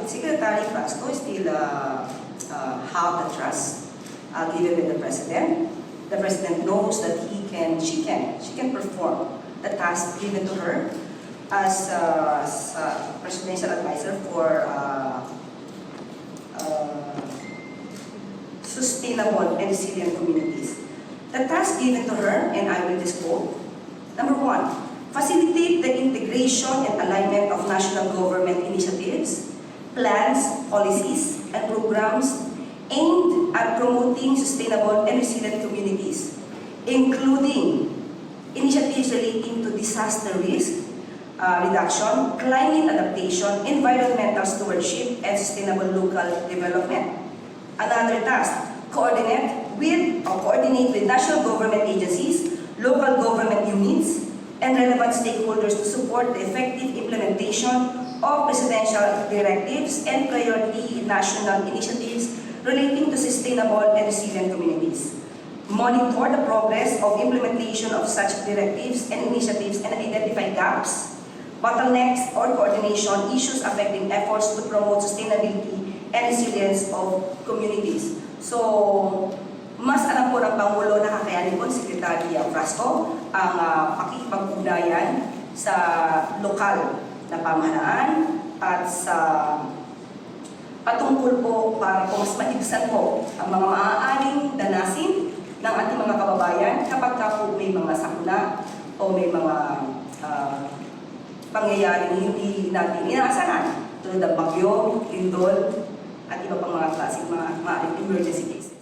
Secretary Frasco still have the trust given by the President. The President knows that she can perform the task given to her as Presidential Advisor for sustainable and resilient communities. The task given to her, and I will just quote, number 1, facilitate the integration and alignment of national government initiatives, plans, policies, and programs aimed at promoting sustainable and resilient communities, including initiatives relating to disaster risk reduction, climate adaptation, environmental stewardship, and sustainable local development. Another task, coordinate with national government agencies, local government units, and relevant stakeholders to support the effective implementation of presidential directives and priority national initiatives relating to sustainable and resilient communities. Monitor the progress of implementation of such directives and initiatives and identify gaps, bottlenecks, or coordination issues affecting efforts to promote sustainability and resilience of communities. So, mas alam po ng Pangulo na kakayanin po ni Secretary Frasco ang pakikipag-ugnayan sa lokal na pamahalaan at sa patungkol po para po mas maibsan po ang mga maaaring danasin ng ating mga kababayan kapag po may mga sakuna o may mga pangyayaring hindi natin inaasahan tulad ng bagyo, lindol, at iba pang mga klaseng mga emergency cases.